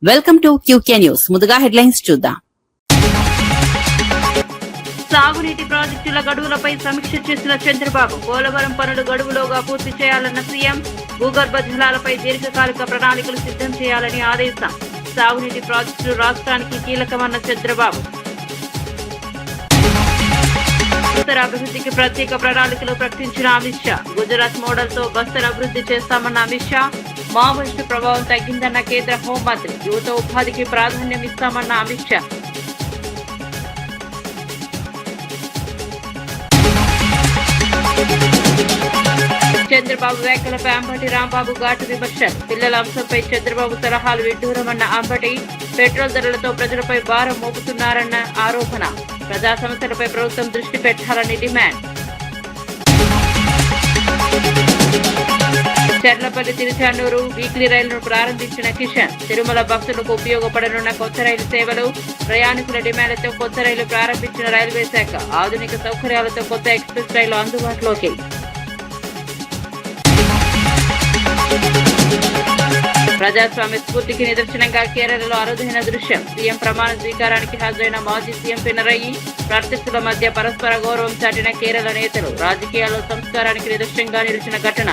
Welcome to QK news. ముందుగా headlines చూద్దాం. సాగునీటి ప్రాజెక్టుల గడువులపై సమీక్ష చేసిన చంద్రబాబు. పోలవరం పనులు గడువులోగా పూర్తి చేయాలన్న సీఎం. భూగర్భ జలాలపై దీర్ఘకాలిక ప్రణాళికలు సిద్ధం చేయాలని ఆదేశం. సాగునీటి ప్రాజెక్టులు రాష్ట్రానికి కీలకమన్న చంద్రబాబు. ఉత్తర అభివృద్ధికి ప్రత్యేక ప్రణాళికలు ప్రకటించిన అమిత్ షా. గుజరాత్ మోడల్ తో బస్తర్ అభివృద్ధి చేస్తామన్న అమిత్ షా. మావోయిస్టు ప్రభావం తగ్గిందన్న కేంద్ర హోంమంత్రి. యువత ఉపాధికి ప్రాధాన్యం ఇస్తామన్న అమిత్ షా. చంద్రబాబు వ్యాఖ్యలపై అంబటి రాంబాబు ఘాటు విమర్శలు. పిల్లల అంశంపై చంద్రబాబు సలహాలు విడ్డూరమన్న అంబటి. పెట్రోల్ ధరలతో ప్రజలపై భారం మోపుతున్నారన్న ఆరోపణ. ప్రజా సమస్యలపై ప్రభుత్వం దృష్టి పెట్టాలని డిమాండ్. చర్లపల్లి తిరుచానూరు వీక్లీ రైలును ప్రారంభించిన కిషన్. తిరుమల భక్తులకు ఉపయోగపడనున్న కొత్త రైలు సేవలు. ప్రయాణికుల డిమాండ్లతో కొత్త రైలు ప్రారంభించిన రైల్వే శాఖ. ఆధునిక సౌకర్యాలతో కొత్త ఎక్స్ప్రెస్ రైలు అందుబాటులోకి. ప్రజాస్వామ్య స్ఫూర్తికి నిదర్శనంగా కేరళలో అరుదైన దృశ్యం. సీఎం ప్రమాణ స్వీకారానికి హాజరైన మాజీ సీఎం పినరయి. ప్రత్యర్థుల మధ్య పరస్పర గౌరవం చాటిన కేరళ నేతలు. రాజకీయాల్లో సంస్కారానికి నిదర్శనంగా నిలిచిన ఘటన.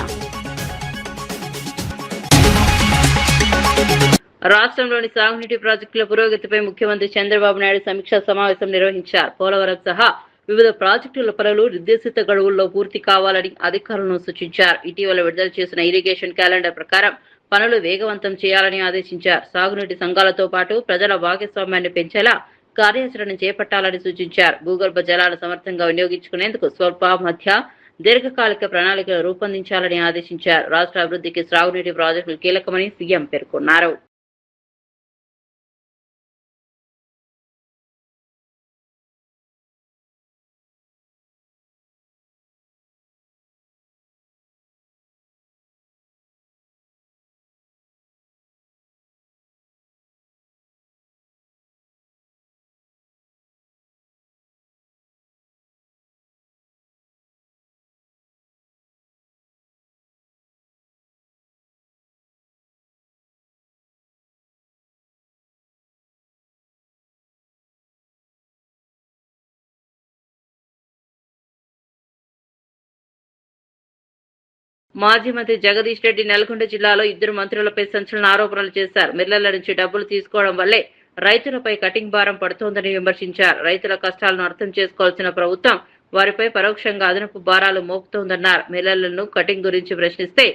రాష్ట్రంలోని సాగునీటి ప్రాజెక్టుల పురోగతిపై ముఖ్యమంత్రి చంద్రబాబు నాయుడు సమీక్షా సమావేశం నిర్వహించారు. పోలవరం సహా వివిధ ప్రాజెక్టుల పనులు నిర్దేశిత గడువుల్లో పూర్తి కావాలని అధికారులను సూచించారు. ఇటీవల విడుదల చేసిన ఇరిగేషన్ క్యాలెండర్ ప్రకారం పనులు వేగవంతం చేయాలని ఆదేశించారు. సాగునీటి సంఘాలతో పాటు ప్రజల భాగస్వామ్యాన్ని పెంచేలా కార్యాచరణ చేపట్టాలని సూచించారు. భూగర్భ జలాలు సమర్థంగా వినియోగించుకునేందుకు స్వల్ప మధ్య దీర్ఘకాలిక ప్రణాళికలు రూపొందించాలని ఆదేశించారు. రాష్ట్ర అభివృద్ధికి సాగునీటి ప్రాజెక్టులు కీలకమని సీఎం పేర్కొన్నారు. మాజీ మంత్రి జగదీష్ రెడ్డి నల్గొండ జిల్లాలో ఇద్దరు మంత్రులపై సంచలన ఆరోపణలు చేశారు. మిల్లర్ల నుంచి డబ్బులు తీసుకోవడం వల్లే రైతులపై కటింగ్ భారం పడుతోందని విమర్శించారు. రైతుల కష్టాలను అర్థం చేసుకోవాల్సిన ప్రభుత్వం వారిపై పరోక్షంగా అదనపు భారాలు మోపుతోందన్నారు. మిల్లర్లను కటింగ్ గురించి ప్రశ్నిస్తే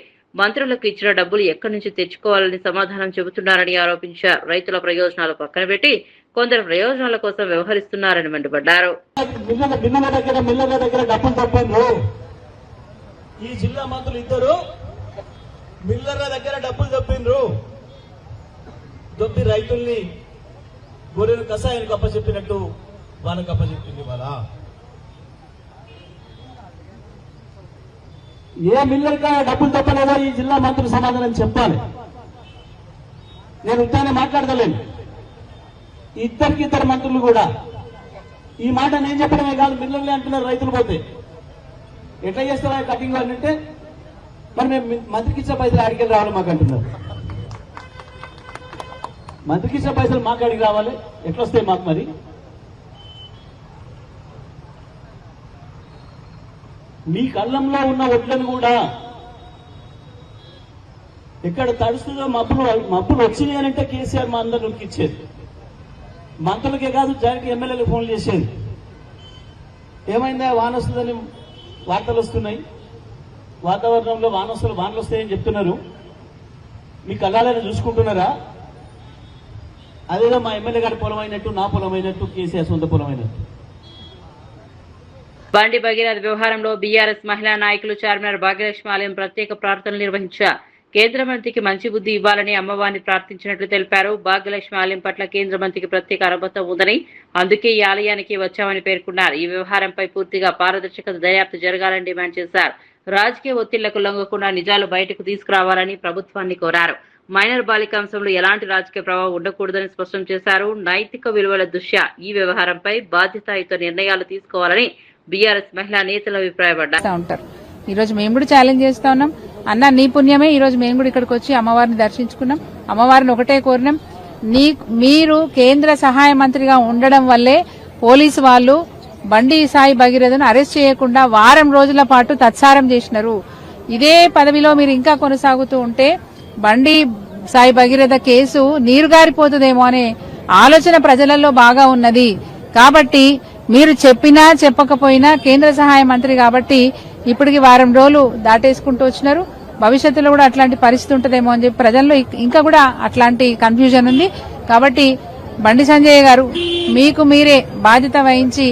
మంత్రులకు ఇచ్చిన డబ్బులు ఎక్కడి నుంచి తెచ్చుకోవాలని సమాధానం చెబుతున్నారని ఆరోపించారు. రైతుల ప్రయోజనాలు పక్కన పెట్టి కొందరు ప్రయోజనాల కోసం వ్యవహరిస్తున్నారని మండిపడ్డారు. ఈ జిల్లా మంత్రులు ఇద్దరు మిల్లర్ల దగ్గర డబ్బులు దొబ్బిండ్రు. దొబ్బి రైతుల్ని గొర్రెలు కషాయానికి అప్పచెప్పినట్టు వాళ్ళకి అప్పచెప్పింది. వాళ్ళ ఏ మిల్లర్గా డబ్బులు దొబ్బలేదో ఈ జిల్లా మంత్రులు సమాధానం చెప్పాలి. నేను ఉత్తానే మాట్లాడతలేను. ఇద్దరు మంత్రులు కూడా ఈ మాట నేను చెప్పడమే కాదు, మిల్లర్లే అంటున్నారు. రైతులు పోతే ఎట్లా చేస్తావా కటింగ్ అని అంటే మరి మేము మంత్రికి ఇచ్చిన పైసలు ఆడికి రావాలి మాకు అంటున్నారు. మంత్రికి ఇచ్చిన పైసలు మాకు అడిగి రావాలి, ఎట్లా వస్తాయి మాకు? మరి మీ కళ్ళంలో ఉన్న ఒడ్లను కూడా ఎక్కడ తడుస్తుందో మబ్బులు వచ్చినాయి అని అంటే కేసీఆర్ మా అందరు నొక్కిచ్చేది. మంత్రులకే కాదు, జాయికి ఎమ్మెల్యేలకు ఫోన్లు చేసేది. ఏమైందా వాన వస్తుందని వార్తలు వస్తున్నాయి, వాతావరణంలో వానలు వస్తాయని చెప్తున్నారు. మీ కళ్ళాలని చూసుకుంటున్నారా? అదేదో మా ఎమ్మెల్యే గారి పొలం అయినట్టు, నా పొలం అయినట్టు, కేసీఆర్ సొంత పొలం అయినట్టు. బండి భగీరథ వ్యవహారంలో బీఆర్ఎస్ మహిళా నాయకులు చార్మినార్ భాగ్యలక్ష్మి ఆలయం ప్రత్యేక ప్రార్థనలు నిర్వహించారు. కేంద్ర మంత్రికి మంచి బుద్ధి ఇవ్వాలని అమ్మవారిని ప్రార్థించినట్లు తెలిపారు. భాగ్యలక్ష్మి ఆలయం పట్ల కేంద్ర మంత్రికి ప్రత్యేక అనుబంధం ఉందని, అందుకే ఈ ఆలయానికి వచ్చామని పేర్కొన్నారు. ఈ వ్యవహారంపై పూర్తిగా పారదర్శకత దర్యాప్తు జరగాలని డిమాండ్ చేశారు. రాజకీయ ఒత్తిళ్లకు లొంగకుండా నిజాలు బయటకు తీసుకురావాలని ప్రభుత్వాన్ని కోరారు. మైనర్ బాలిక అంశంలో ఎలాంటి రాజకీయ ప్రభావం ఉండకూడదని స్పష్టం చేశారు. నైతిక విలువల దృష్ట్యా ఈ వ్యవహారంపై బాధ్యతాయుత నిర్ణయాలు తీసుకోవాలని బీఆర్ఎస్ మహిళా నేతలు అభిప్రాయపడ్డారు. ఈ రోజు మేము కూడా ఛాలెంజ్ చేస్తా ఉన్నాం. అన్న నీ పుణ్యమే ఈ రోజు మేము కూడా ఇక్కడికి వచ్చి అమ్మవారిని దర్శించుకున్నాం. అమ్మవారిని ఒకటే కోరినాం, మీరు కేంద్ర సహాయ మంత్రిగా ఉండడం వల్లే పోలీసు వాళ్ళు బండి సాయి భగీరథను అరెస్ట్ చేయకుండా వారం రోజుల పాటు తత్సారం చేసినారు. ఇదే పదవిలో మీరు ఇంకా కొనసాగుతూ ఉంటే బండి సాయి భగీరథ కేసు నీరుగారిపోతుందేమో అనే ఆలోచన ప్రజలలో బాగా ఉన్నది. కాబట్టి మీరు చెప్పినా చెప్పకపోయినా కేంద్ర సహాయ మంత్రి కాబట్టి ఇప్పటికి వారం రోజులు దాటేసుకుంటూ వచ్చినారు. భవిష్యత్తులో కూడా అట్లాంటి పరిస్థితి ఉంటుందేమో అని చెప్పి ప్రజల్లో ఇంకా కూడా అట్లాంటి కన్ఫ్యూజన్ ఉంది. కాబట్టి బండి సంజయ్ గారు మీకు మీరే బాధ్యత వహించి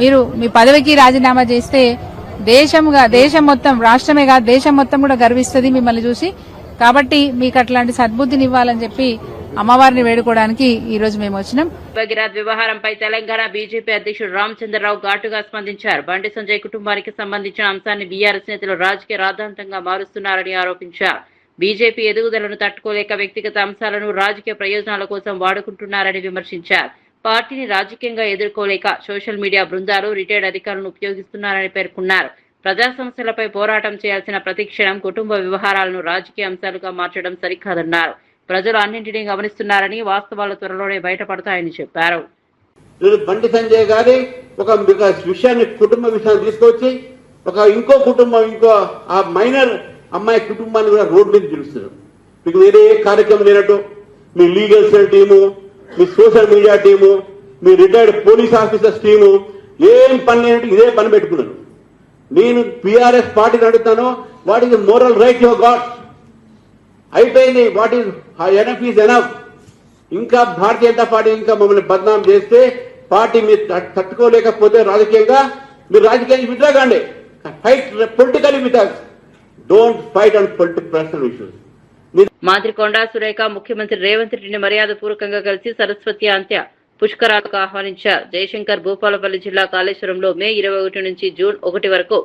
మీరు మీ పదవికి రాజీనామా చేస్తే దేశం మొత్తం, రాష్ట్రమే కాదు దేశం మొత్తం కూడా గర్విస్తుంది మిమ్మల్ని చూసి. కాబట్టి మీకు అట్లాంటి సద్బుద్ధిని ఇవ్వాలని చెప్పి అమ్మవారిని వేడుకోవడానికి ఈ రోజు మేము వచ్చినాం. భగీరథ్ వ్యవహారంపై తెలంగాణ బీజేపీ అధ్యక్షుడు రామచంద్రరావు ఘాటుగా స్పందించారు. బండి సంజయ్ కుటుంబానికి సంబంధించిన అంశాన్ని బీఆర్ఎస్ నేతలు రాజకీయ రాద్ధాంతంగా మారుస్తున్నారని ఆరోపించారు. బీజేపీ ఎదుగుదలను తట్టుకోలేక వ్యక్తిగత అంశాలను రాజకీయ ప్రయోజనాల కోసం వాడుకుంటున్నారని విమర్శించారు. పార్టీని రాజకీయంగా ఎదుర్కోలేక సోషల్ మీడియా బృందాలు రిటైర్డ్ అధికారులను ఉపయోగిస్తున్నారని పేర్కొన్నారు. ప్రజా సమస్యలపై పోరాటం చేయాల్సిన ప్రతి క్షణం కుటుంబ వ్యవహారాలను రాజకీయ అంశాలుగా మార్చడం సరికాదన్నారు. ప్రజలు అన్నింటినీ గమనిస్తున్నారని, వాస్తవాలు త్వరలోనే బయటపడతాయని చెప్పారు. బండి సంజయ్ గారి ఒక విషయాన్ని, కుటుంబ విషయాన్ని తీసుకొచ్చి ఇంకో కుటుంబం, ఇంకో ఆ మైనర్ అమ్మాయి కుటుంబాన్ని కూడా రోడ్డు మీద పిలుస్తున్నారు. మీకు వేరే కార్యక్రమం లేనట్టు మీ లీగల్ సెల్ టీము, మీ సోషల్ మీడియా టీము, మీ రిటైర్డ్ పోలీస్ ఆఫీసర్స్ టీము ఏం పని లేనట్టు ఇదే పని పెట్టుకున్నారు. నేను బీఆర్ఎస్ పార్టీని అడుగుతాను, what is the moral right your god? అయిపోయింది. What is enough is enough. ఇంకా భారతీయ జనతా పార్టీ ఇంకా మమ్మల్ని బద్నాం చేస్తే, పార్టీ మీరు తట్టుకోలేకపోతే రాజకీయంగా మీరు రాజకీయాన్ని విత్డ్రా కాండి. Fight politically with us. Don't fight on personal issues. మంత్రి కొండా సురేఖ ముఖ్యమంత్రి రేవంత్ రెడ్డిని మర్యాదపూర్వకంగా కలిసి సరస్వతి అంత్య పుష్కరాలకు ఆహ్వానించారు. జయశంకర్ భూపాలపల్లి జిల్లా కాళేశ్వరంలో మే 21 నుంచి జూన్ 1 వరకు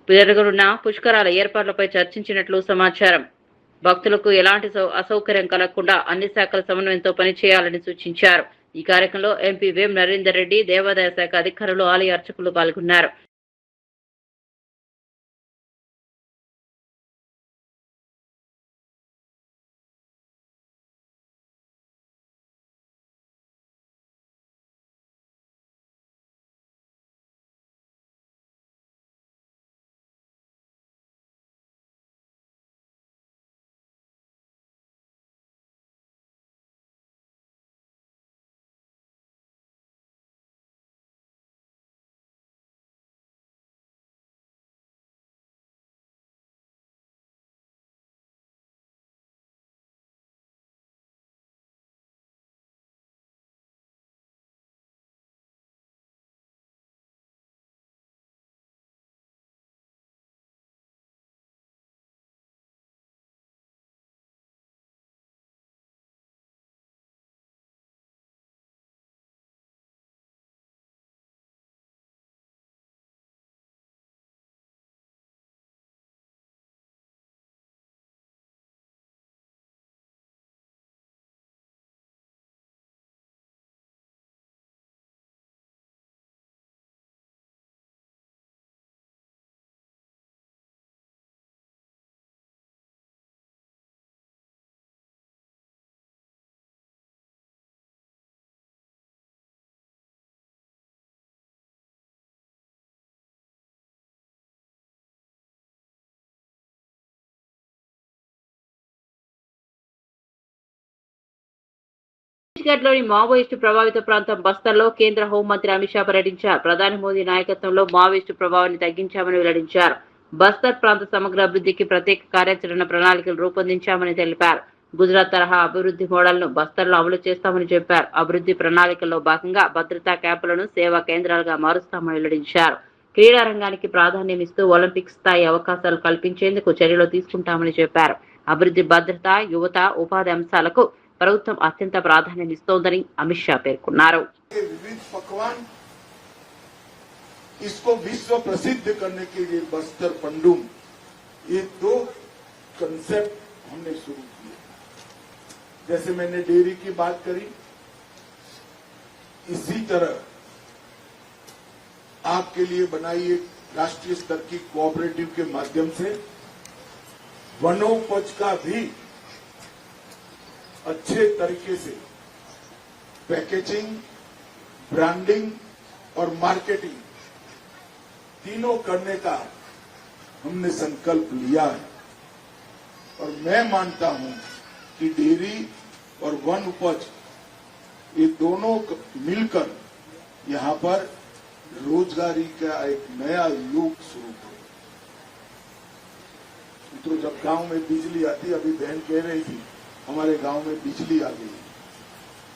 జరగనున్న పుష్కరాల ఏర్పాట్లపై చర్చించినట్లు సమాచారం. భక్తులకు ఎలాంటి అసౌకర్యం కలగకుండా అన్ని శాఖల సమన్వయంతో పనిచేయాలని సూచించారు. ఈ కార్యక్రమంలో ఎంపీ వేం నరేందర్ రెడ్డి, దేవాదాయ శాఖ అధికారులు, ఆలయ అర్చకులు పాల్గొన్నారు. ఛత్తీస్గఢ్లోని మావోయిస్టు ప్రభావిత ప్రాంతం బస్తర్లో కేంద్ర హోంమంత్రి అమిత్ షా పర్యటించారు. ప్రధాని మోదీ నాయకత్వంలో మావోయిస్టు ప్రభావాన్ని తగ్గించామని వెల్లడించారు. బస్తర్ ప్రాంత సమగ్ర అభివృద్ధికి ప్రత్యేక కార్యాచరణ ప్రణాళికలు రూపొందించామని తెలిపారు. గుజరాత్ తరహా అభివృద్ధి మోడల్ను బస్తర్లో అమలు చేస్తామని చెప్పారు. అభివృద్ధి ప్రణాళికల్లో భాగంగా భద్రతా క్యాంపులను సేవా కేంద్రాలుగా మారుస్తామని వెల్లడించారు. క్రీడా రంగానికి ప్రాధాన్యం ఇస్తూ ఒలింపిక్ స్థాయి అవకాశాలు కల్పించేందుకు చర్యలు తీసుకుంటామని చెప్పారు. అభివృద్ధి, భద్రత, యువత, ఉపాధి అంశాలకు ప్రభుత్వం అత్యంత ప్రాధాన్యం ఇస్తోందని అమిత్ షా పేర్కొన్నారు. इसको विश्व प्रसिद्ध करने के लिए बस्तर पंडुम, ये दो कंसेप्ट हमने शुरू किए. जैसे मैंने डेयरी की बात करी, इसी तरह आपके लिए बनाई एक राष्ट्रीय स्तर की कोऑपरेटिव के माध्यम से वनोपज का भी अच्छे तरीके से पैकेजिंग, ब्रांडिंग और मार्केटिंग तीनों करने का हमने संकल्प लिया है। और मैं मानता हूं कि डेयरी और वन उपज ये दोनों मिलकर यहां पर रोजगारी का एक नया युग शुरू करें। तो जब गांव में बिजली आती, अभी बहन कह रही थी हमारे गांव में बिजली आ गई,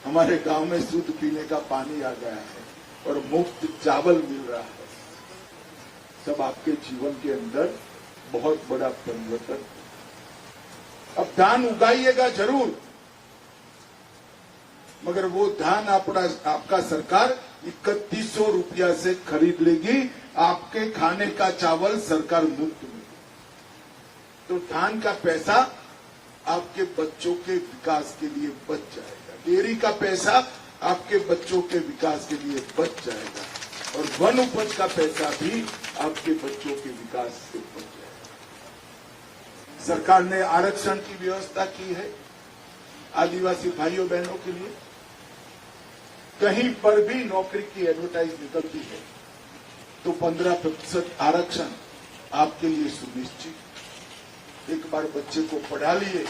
हमारे गांव में शुद्ध पीने का पानी आ गया है और मुफ्त चावल मिल रहा है, सब आपके जीवन के अंदर बहुत बड़ा परिवर्तन। अब धान उगाइएगा जरूर, मगर वो धान आपका सरकार 3100 रुपया से खरीद लेगी, आपके खाने का चावल सरकार मुफ्त में। तो धान का पैसा आपके बच्चों के विकास के लिए बच जाएगा, डेयरी का पैसा आपके बच्चों के विकास के लिए बच जाएगा, और वन उपज का पैसा भी आपके बच्चों के विकास से बच जाएगा। सरकार ने आरक्षण की व्यवस्था की है आदिवासी भाइयों बहनों के लिए। कहीं पर भी नौकरी की एडवर्टाइज निकलती है तो 15% आरक्षण आपके लिए सुनिश्चित। एक बार बच्चे को पढ़ा लिए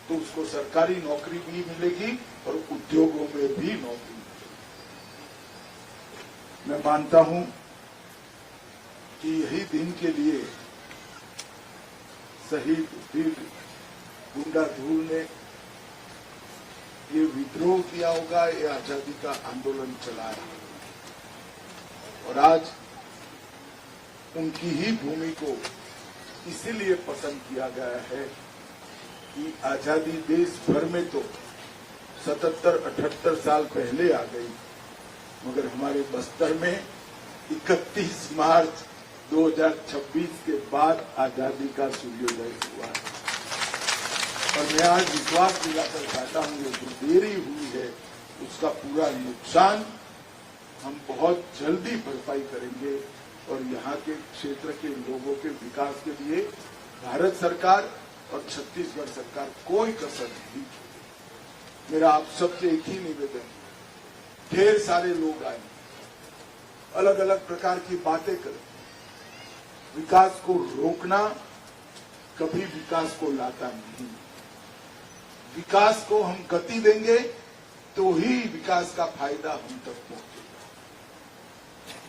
तो उसको सरकारी नौकरी भी मिलेगी और उद्योगों में भी नौकरी मिलेगी। मैं मानता हूं कि यही दिन के लिए शहीद वीर गुंडा धूल ने ये विद्रोह किया होगा, ये आजादी का आंदोलन चलाया, और आज उनकी ही भूमि को इसीलिए पसंद किया गया है कि आजादी देश भर में तो 77-78 साल पहले आ गई, मगर हमारे बस्तर में 31 मार्च 2026 के बाद आजादी का सूर्योदय हुआ है। और मैं आज विश्वास दिलाकर चाहता हूं कि जो देरी हुई है उसका पूरा नुकसान हम बहुत जल्दी भरपाई करेंगे, और यहाँ के क्षेत्र के लोगों के विकास के लिए भारत सरकार और छत्तीसगढ़ सरकार कोई कसर नहीं छोड़ेगी। मेरा आप सबसे एक ही निवेदन, ढेर सारे लोग आए, अलग अलग प्रकार की बातें करें, विकास को रोकना कभी विकास को लाता नहीं। विकास को हम गति देंगे तो ही विकास का फायदा हम तक पहुंचेगा।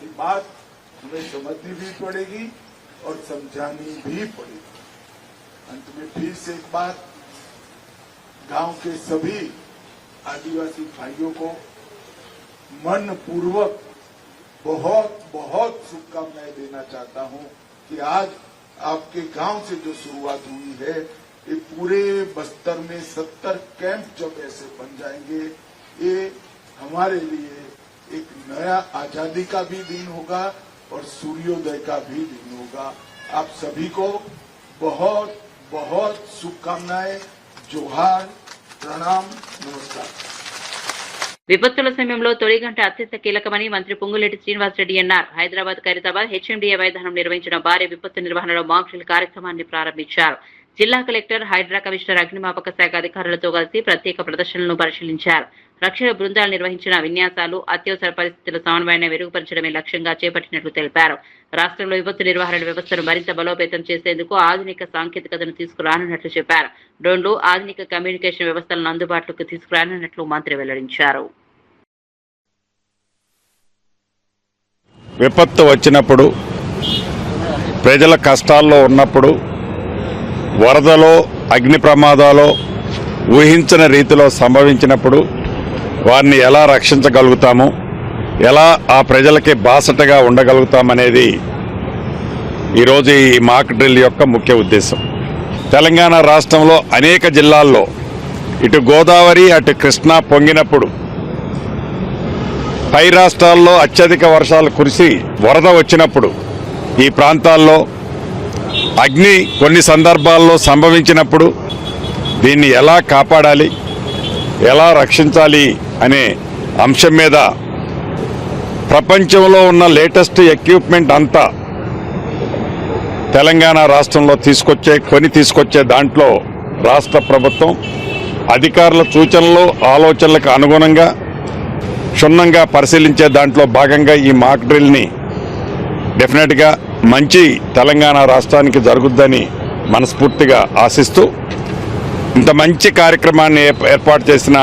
ये बात हमें समझनी भी पड़ेगी और समझानी भी पड़ेगी। अंत में फिर से एक बार गांव के सभी आदिवासी भाइयों को मन पूर्वक बहुत बहुत शुभकामनाएं देना चाहता हूं कि आज आपके गांव से जो शुरुआत हुई है, ये पूरे बस्तर में 70 कैंप जब ऐसे बन जाएंगे, ये हमारे लिए एक नया आजादी का भी दिन होगा और सूर्योदय का भी दिन होगा। आप सभी को बहुत बहुत शुभकामनाएं, जोहार, प्रणाम, नमस्कार। విపత్తుల సమయంలో తొలి గంట అత్యంత కీలకమని మంత్రి పొంగులేటి శ్రీనివాసరెడ్డి అన్నారు. హైదరాబాద్ ఖైరతాబాద్ హెచ్ఎండిఏ మైదానం నిర్వహించిన భారీ విపత్తు నిర్వహణలో మాక్ డ్రిల్ కార్యక్రమాన్ని ప్రారంభించారు. జిల్లా కలెక్టర్, హైడ్రా కమిషనర్, అగ్నిమాపక శాఖ అధికారులతో కలిసి ప్రత్యేక ప్రదర్శనలను పరిశీలించారు. రక్షణ బృందాలు నిర్వహించిన విన్యాసాలు అత్యవసర పరిస్థితుల సమన్వయాన్ని మెరుగుపరచడమే లక్ష్యంగా చేపట్టినట్లు తెలిపారు. రాష్ట్రంలో విపత్తు నిర్వహణ వ్యవస్థను మరింత బలోపేతం చేసేందుకు ఆధునిక సాంకేతికతను తీసుకురానున్నట్లు చెప్పారు. డ్రోన్లు, ఆధునిక కమ్యూనికేషన్ వ్యవస్థలను అందుబాటులోకి తీసుకురానున్నట్లు మంత్రి వెల్లడించారు. విపత్తు వచ్చినప్పుడు, ప్రజల కష్టాల్లో ఉన్నప్పుడు, వరదలో, అగ్ని ప్రమాదాలో ఊహించని రీతిలో సంభవించినప్పుడు వారిని ఎలా రక్షించగలుగుతాము, ఎలా ఆ ప్రజలకి బాసటగా ఉండగలుగుతామనేది ఈరోజు ఈ మాక్ డ్రిల్ యొక్క ముఖ్య ఉద్దేశం. తెలంగాణ రాష్ట్రంలో అనేక జిల్లాల్లో ఇటు గోదావరి అటు కృష్ణా పొంగినప్పుడు, పై రాష్ట్రాల్లో అత్యధిక వర్షాలు కురిసి వరద వచ్చినప్పుడు ఈ ప్రాంతాల్లో అగ్ని కొన్ని సందర్భాల్లో సంభవించినప్పుడు దీన్ని ఎలా కాపాడాలి, ఎలా రక్షించాలి అనే అంశం మీద ప్రపంచంలో ఉన్న లేటెస్ట్ ఎక్విప్మెంట్ అంతా తెలంగాణ రాష్ట్రంలో తీసుకొచ్చే దాంట్లో రాష్ట్ర ప్రభుత్వం అధికారుల సూచనలు ఆలోచనలకు అనుగుణంగా క్షుణ్ణంగా పరిశీలించే దాంట్లో భాగంగా ఈ మాక్ డ్రిల్ని డెఫినెట్గా మంచి తెలంగాణ రాష్ట్రానికి జరుగుద్దని మనస్ఫూర్తిగా ఆశిస్తూ ఇంత మంచి కార్యక్రమాన్ని ఏర్పాటు చేసిన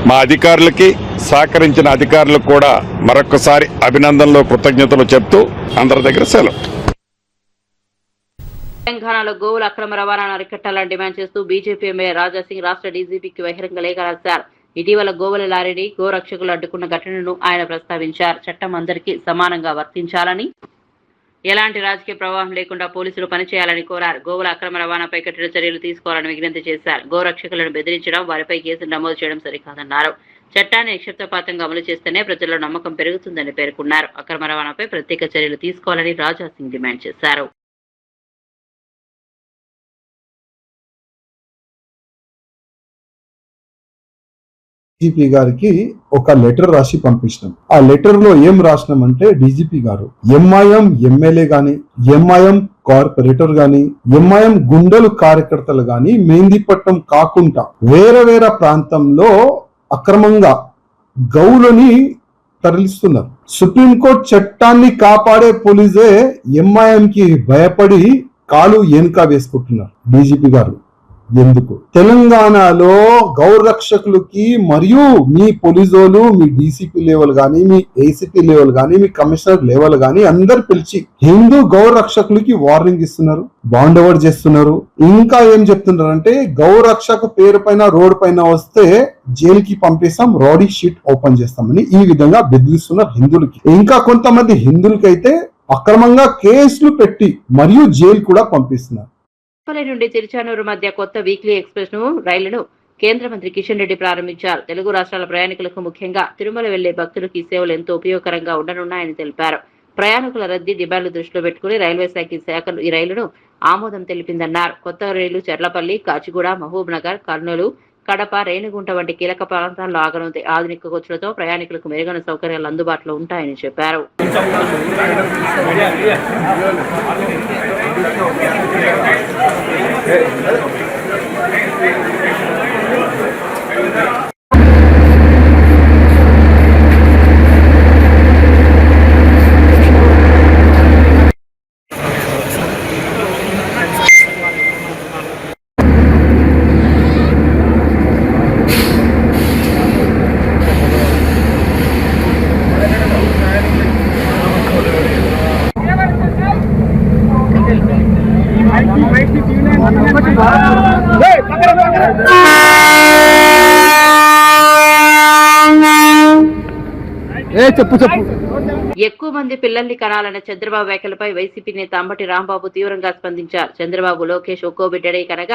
మా అధికారులకి సహకరించిన అధికారులకు కూడా మరొకసారి అభినందనలు కృతజ్ఞతలు చెప్తూ అందరి దగ్గర సెలవు. తెలంగాణలో గోవుల అక్రమ రవాణాను అరికట్టాలని డిమాండ్ చేస్తూ బీజేపీ ఎమ్మెల్యే రాజాసింగ్ రాష్ట్ర డీజీపీకి బహిరంగ లేఖ రాశారు. ఇటీవల గోవుల లారీని గోరక్షకులు అడ్డుకున్న ఘటనను ఆయన ప్రస్తావించారు. చట్టం అందరికీ సమానంగా వర్తించాలని, ఎలాంటి రాజకీయ ప్రవాహం లేకుండా పోలీసులు పనిచేయాలని కోరారు. గోవుల అక్రమ రవాణాపై కఠిన చర్యలు తీసుకోవాలని విజ్ఞప్తి చేశారు. గోరక్షకులను బెదిరించడం, వారిపై కేసులు నమోదు చేయడం సరికాదన్నారు. చట్టాన్ని నిక్షిప్తపాతంగా అమలు చేస్తేనే ప్రజల్లో నమ్మకం పెరుగుతుందని పేర్కొన్నారు. అక్రమ రవాణాపై ప్రత్యేక చర్యలు తీసుకోవాలని రాజాసింగ్ డిమాండ్ చేశారు. డీజీపీ గారికి ఒక లెటర్ రాసి పంపించినాం. ఆ లెటర్ లో ఏం రాసినామంటే, డీజీపీ గారు ఎంఐఎం ఎమ్మెల్యే గాని, ఎంఐఎం కార్పొరేటర్ గాని, ఎంఐఎం గుండెలు కార్యకర్తలు గాని మెహందీపట్నం కాకుండా వేరే ప్రాంతంలో అక్రమంగా గౌలని తరలిస్తున్నారు. సుప్రీంకోర్టు చట్టాన్ని కాపాడే పోలీసే ఎంఐఎం కి భయపడి కాలు వెనుక వేసుకుంటున్నారు. డీజీపీ గారు ఎందుకు తెలంగాణలో గౌరక్షకులకి మరియు మీ పోలీసులు, మీ డీసీపీ లెవెల్ గానీ, మీ ఏసీపీ లెవెల్ గానీ, మీ కమిషనర్ లెవెల్ గానీ అందరు పిలిచి హిందూ గౌరక్షకులకి వార్నింగ్ ఇస్తున్నారు, బాండ్ ఓవర్ చేస్తున్నారు. ఇంకా ఏం చెప్తున్నారు అంటే, గౌరక్షకు పేరు పైన రోడ్ పైన వస్తే జైలుకి పంపిస్తాం, రౌడీ షీట్ ఓపెన్ చేస్తామని ఈ విధంగా బెదిరిస్తున్నారు హిందువులకి. ఇంకా కొంతమంది హిందువులకైతే అక్రమంగా కేసులు పెట్టి మరియు జైలు కూడా పంపిస్తున్నారు. నుండి తిరుచానూరు మధ్య కొత్త వీక్లీ ఎక్స్ప్రెస్ రైలును కేంద్ర మంత్రి కిషన్ రెడ్డి ప్రారంభించారు. తెలుగు రాష్ట్రాల ప్రయాణికులకు, ముఖ్యంగా తిరుమల వెళ్లే భక్తులకు ఈ సేవలు ఎంతో ఉపయోగకరంగా ఉండనున్నాయని తెలిపారు. ప్రయాణికుల రద్దీ డిమాండ్లు దృష్టిలో పెట్టుకుని రైల్వే శాఖలు ఈ రైలును ఆమోదం తెలిపిందన్నారు. కొత్త రైలు చర్లపల్లి, కాచిగూడ, మహబూబ్ నగర్, కర్నూలు, కడప, రేణిగుంట వంటి కీలక ప్రాంతాల్లో ఆగనుంది. ఆధునిక కోచ్లతో ప్రయాణికులకు మెరుగైన సౌకర్యాలు అందుబాటులో ఉంటాయని చెప్పారు. ఎక్కువ మంది పిల్లల్ని కనాలన్న చంద్రబాబు వ్యాఖ్యలపై వైసీపీ నేత అంబటి రాంబాబు తీవ్రంగా స్పందించారు. చంద్రబాబు, లోకేష్ ఒక్కో బిడ్డడే కనుక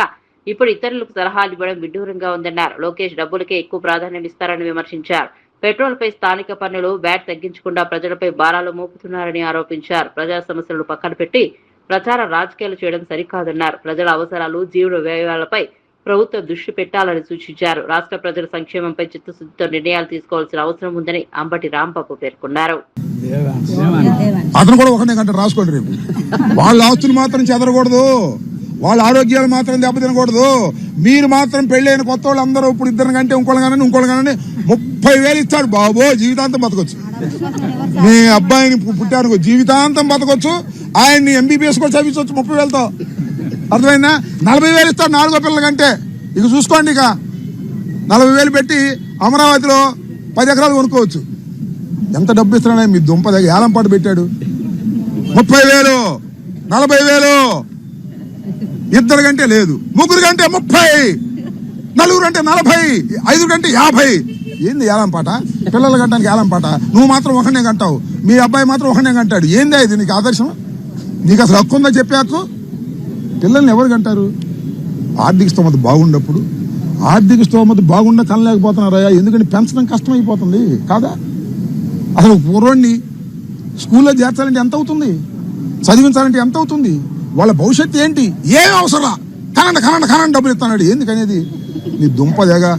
ఇప్పుడు ఇతరులకు సలహాలు ఇవ్వడం విడ్డూరంగా ఉందన్నారు. లోకేష్ డబ్బులకే ఎక్కువ ప్రాధాన్యం ఇస్తారని విమర్శించారు. పెట్రోల్ పై స్థానిక పన్నులు, వ్యాట్ తగ్గించకుండా ప్రజలపై భారాలు మోపుతున్నారని ఆరోపించారు. ప్రజా సమస్యలను పక్కన పెట్టి ప్రచార రాజకీయాలు చేయడం సరికాదన్నారు. ప్రజల అవసరాలు, జీవన వ్యయాలపై ప్రభుత్వం దృష్టి పెట్టాలని సూచించారు. రాష్ట్ర ప్రజల సంక్షేమంపై చిత్తశుద్ధితో నిర్ణయాలు తీసుకోవాల్సిన అవసరం ఉందని అంబటి రాంబాబు పేర్కొన్నారు. అతను కూడా ఒకనే గంట రాసుకోండి. రేపు వాళ్ళ ఆస్తులు మాత్రం చెదరకూడదు, వాళ్ళ ఆరోగ్యాలు మాత్రం దెబ్బతినకూడదు. మీరు మాత్రం పెళ్ళైన కొత్త వాళ్ళు అందరూ ఇప్పుడు ఇద్దరు కంటే ఇంకోళ్ళు కానీ 30,000 ఇస్తాడు బాబో, జీవితాంతం బతకొచ్చు. మీ అబ్బాయిని పుట్టారు జీవితాంతం బతకొచ్చు, ఆయన్ని ఎంబీబీఎస్ కూడా చదివించవచ్చు 30,000తో. అర్థమైందా? 40,000 ఇస్తాడు 4 పిల్లల కంటే. ఇక చూసుకోండి, ఇక 40,000 పెట్టి అమరావతిలో 10 ఎకరాలు కొనుక్కోవచ్చు. ఎంత డబ్బు ఇస్తున్నాడు మీ దుంప దగ్గర ఏలం పాటు పెట్టాడు. 30,000, 40,000, ఇద్దరు కంటే లేదు, ముగ్గురు కంటే 30, నలుగురు కంటే 40, 5 కంటే 50. ఏంది ఏలం పాట? పిల్లలు కంటానికి ఏలం పాట? నువ్వు మాత్రం ఒకనే కంటావు, మీ అబ్బాయి మాత్రం ఒకనే కంటాడు. ఏందా ఇది నీకు ఆదర్శం? నీకు అసలు హక్కు ఉందా చెప్పే హక్కు? పిల్లల్ని ఎవరు కంటారు? ఆర్థిక స్తోమత బాగున్నప్పుడు. ఆర్థిక స్తోమత బాగుండా కనలేకపోతున్నారయ్యా, ఎందుకంటే పెంచడం కష్టమైపోతుంది కాదా? అసలు పూర్వాన్ని స్కూల్లో చేర్చాలంటే ఎంత అవుతుంది? చదివించాలంటే ఎంత అవుతుంది? వాళ్ళ భవిష్యత్తు ఏంటి? ఏం అవసరం? కనండి డబ్బులు ఇస్తాడు. ఎందుకనేది నీ దుంపదేగా.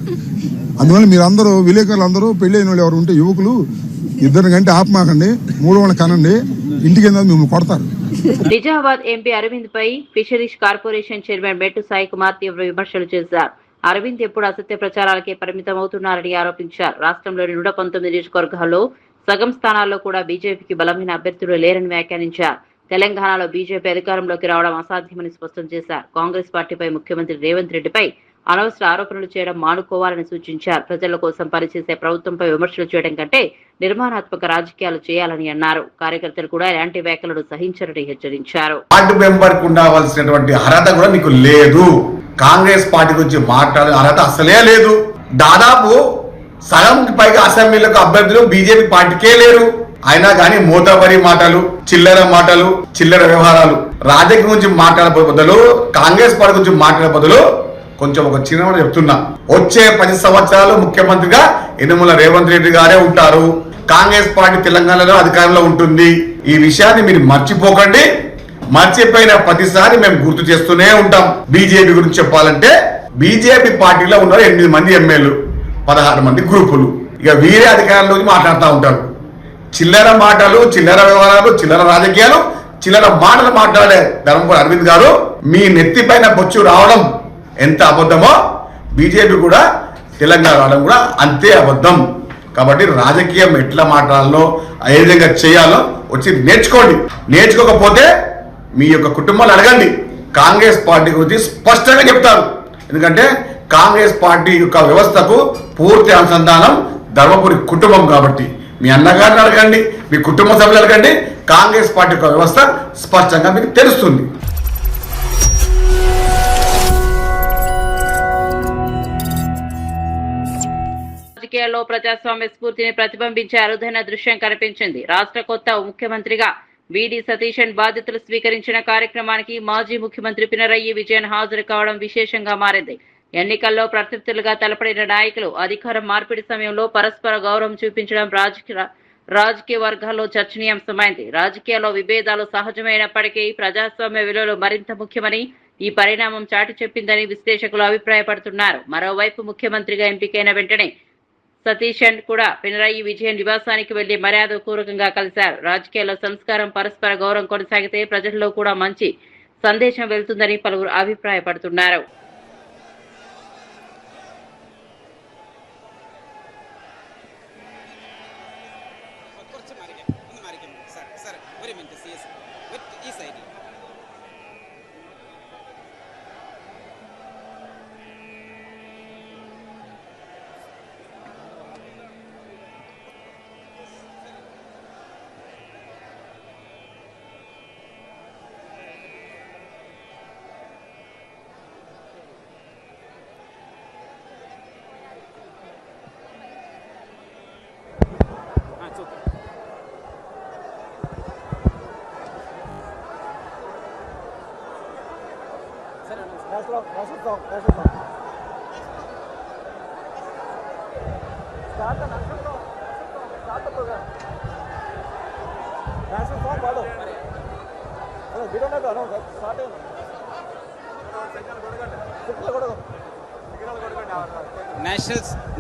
అందువల్ల మీరందరూ విలేకరులు అందరూ పెళ్ళైన వాళ్ళు ఎవరు ఉంటే యువకులు, ఇద్దరు కంటే ఆపమాకండి, 3 వాళ్ళని కనండి. ఇంటికి మిమ్మల్ని కొడతారు. నిజామాబాద్ ఎంపీ అరవింద్ పై ఫిషరీస్ కార్పొరేషన్ చైర్మన్ మెట్టు సాయి కుమార్ తీవ్ర విమర్శలు చేశారు. అరవింద్ ఎప్పుడు అసత్య ప్రచారాలకే పరిమితమవుతున్నారని ఆరోపించారు. రాష్ట్రంలోని 119 నియోజకవర్గాల్లో సగం స్థానాల్లో కూడా బీజేపీకి బలమైన అభ్యర్థులు లేరని వ్యాఖ్యానించారు. తెలంగాణలో బీజేపీ అధికారంలోకి రావడం అసాధ్యమని స్పష్టం చేశారు. కాంగ్రెస్ పార్టీపై ముఖ్యమంత్రి రేవంత్ రెడ్డిపై అనవసర ఆరోపణలు చేయడం మానుకోవాలని సూచించారు. ప్రజల కోసం పనిచేసే ప్రభుత్వంపై విమర్శలు చేయడం కంటే నిర్మాణాత్మక రాజకీయాలు చేయాలని అన్నారు. కార్యకర్తలు కూడా ఎలాంటి వ్యాఖ్యలను సహించరని హెచ్చరించారు. వార్డు మెంబర్ కు ఉండవలసినటువంటి అర్హత కూడా మీకు లేదు. కాంగ్రెస్ పార్టీ గురించి మాట్లాడే అర్హత అసలే లేదు. దాదాపు సగం పైగా అసెంబ్లీలకు అభ్యర్థులు బీజేపీ పార్టీకే లేరు. అయినా కానీ మూతబరి మాటలు, చిల్లర వ్యవహారాలు, రాజకీయం గురించి మాట్లాడే బదులు కాంగ్రెస్ పార్టీ గురించి మాట్లాడే బదులు కొంచెం ఒక చిన్న చెప్తున్నా, వచ్చే 10 సంవత్సరాలు ముఖ్యమంత్రిగా యనమల రేవంత్ రెడ్డి గారే ఉంటారు. కాంగ్రెస్ పార్టీ తెలంగాణలో అధికారంలో ఉంటుంది. ఈ విషయాన్ని మీరు మర్చిపోకండి. మర్చిపోయిన ప్రతిసారి మేము గుర్తు చేస్తూనే ఉంటాం. బీజేపీ గురించి చెప్పాలంటే బీజేపీ పార్టీలో ఉన్నారు 8 మంది ఎమ్మెల్యేలు, 16 మంది గ్రూపులు. ఇక వీరే అధికారంలో మాట్లాడుతూ ఉంటారు. చిల్లర మాటలు, చిల్లర వ్యవహారాలు, చిల్లర రాజకీయాలు, చిల్లర మాటలు మాట్లాడే ధర్మపురి అరవింద్ గారు మీ నెత్తిపైన బొచ్చు రావడం ఎంత అబద్ధమో బీజేపీ కూడా తెలంగాణ రావడం కూడా అంతే అబద్ధం. కాబట్టి రాజకీయం ఎట్లా మాట్లాడాలో, ఏ విధంగా చేయాలో వచ్చి నేర్చుకోండి. నేర్చుకోకపోతే మీ యొక్క కుటుంబాలు అడగండి. కాంగ్రెస్ పార్టీ గురించి స్పష్టంగా చెప్తారు. ఎందుకంటే కాంగ్రెస్ పార్టీ యొక్క వ్యవస్థకు పూర్తి అనుసంధానం ధర్మపురి కుటుంబం. కాబట్టి మీ అన్నగారిని అడగండి, మీ కుటుంబ సభ్యులు అడగండి. కాంగ్రెస్ పార్టీ యొక్క వ్యవస్థ స్పష్టంగా మీకు తెలుస్తుంది. రాజకీయాల్లో ప్రజాస్వామ్య స్ఫూర్తిని ప్రతిబింబించే అరుదైన దృశ్యం కనిపించింది. రాష్ట్ర కొత్త ముఖ్యమంత్రిగా వీడి సతీశన్ బాధ్యతలు స్వీకరించిన కార్యక్రమానికి మాజీ ముఖ్యమంత్రి పినరయి విజయన్ హాజరు కావడం విశేషంగా మారింది. ఎన్నికల్లో ప్రత్యర్థులుగా తలపడిన నాయకులు అధికారం మార్పిడి సమయంలో పరస్పర గౌరవం చూపించడం రాజకీయ వర్గాల్లో చర్చనీయాంశమైంది. రాజకీయాల్లో విభేదాలు సహజమైనప్పటికీ ప్రజాస్వామ్య విలువలు మరింత ముఖ్యమని ఈ పరిణామం చాటి చెప్పిందని విశ్లేషకులు అభిప్రాయపడుతున్నారు. మరోవైపు ముఖ్యమంత్రిగా ఎంపికైన వెంటనే సతీశన్ కూడా పినరయి విజయన్ నివాసానికి వెళ్లి మర్యాదపూర్వకంగా కలిశారు. రాజకీయాల్లో సంస్కారం, పరస్పర గౌరవం కొనసాగితే ప్రజల్లో కూడా మంచి సందేశం వెళ్తుందని పలువురు అభిప్రాయపడుతున్నారు.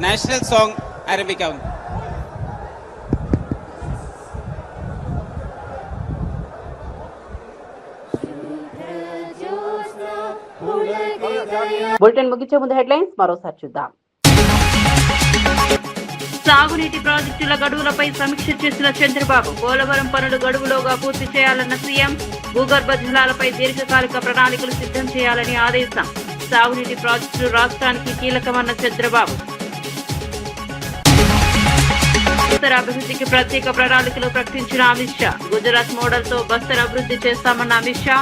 నేషనల్ సాంగ్ అరబికా ఉంది. బులెటిన్ ముగించే ముందు హెడ్లైన్స్ మరోసారి చూద్దాం. సాగునీటి ప్రాజెక్టుల గడువులపై సమీక్ష చేసిన చంద్రబాబు, పోలవరం పనులు గడువులోగా పూర్తి చేయాలన్న సీఎం, భూగర్భ జలాలపై దీర్ఘకాలిక ప్రణాళికలు సిద్ధం చేయాలని ఆదేశం. సాగునీటి ప్రాజెక్టులు రాష్ట్రానికి కీలకమన్న చంద్రబాబు. బస్తర్ అభివృద్ధికి ప్రత్యేక ప్రణాళికలు ప్రకటించిన అమిత్ షా. గుజరాత్ మోడల్ తో బస్తర్ అభివృద్ధి చేస్తామన్న అమిత్ షా.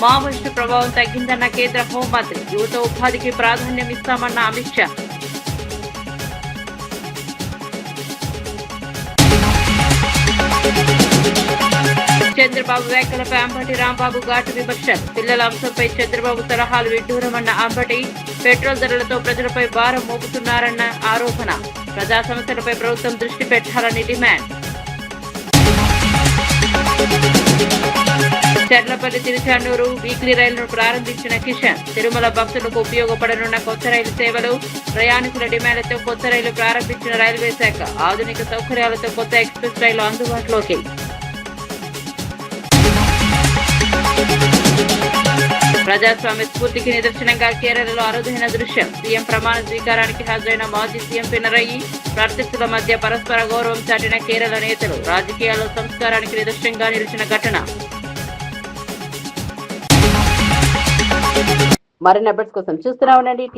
మావోయిస్టు ప్రభావం తగ్గిందన్న కేంద్ర హోంమంత్రి. యువత ఉపాధికి ప్రాధాన్యం ఇస్తామన్న అమిత్ షా. చంద్రబాబు వ్యాఖ్యలపై అంబటి రాంబాబు ఘాటు విమర్శలు. పిల్లల అంశంపై చంద్రబాబు సలహాలు విడ్డూరమన్న అంబటి. పెట్రోల్ ధరలతో ప్రజలపై భారం మోపుతున్నారన్న ఆరోపణ. ప్రజా సమస్యలపై ప్రభుత్వం దృష్టి పెట్టాలని డిమాండ్. చర్లపల్లి తిరుచానూరు వీక్లీ రైలును ప్రారంభించిన కిషన్. తిరుమల భక్తులకు ఉపయోగపడనున్న కొత్త రైలు సేవలు. ప్రయాణికుల డిమాండ్లతో కొత్త రైలు ప్రారంభించిన రైల్వే శాఖ. ఆధునిక సౌకర్యాలతో కొత్త ఎక్స్ప్రెస్ రైలు అందుబాటులోకి. ప్రజాస్వామ్య స్ఫూర్తికి నిదర్శనంగా కేరళలో అరుదైన దృశ్యం. సీఎం ప్రమాణ స్వీకారానికి హాజరైన మాజీ సీఎం పినరయి, ప్రార్థిస్తుల మధ్య పరస్పర గౌరవం చాటిన కేరళ నేతలు. రాజకీయాల్లో సంస్కారానికి నిదర్శనంగా నిలిచిన ఘటన. మరిన్ని అప్డేట్స్ కోసం చూస్తూనే ఉండండి.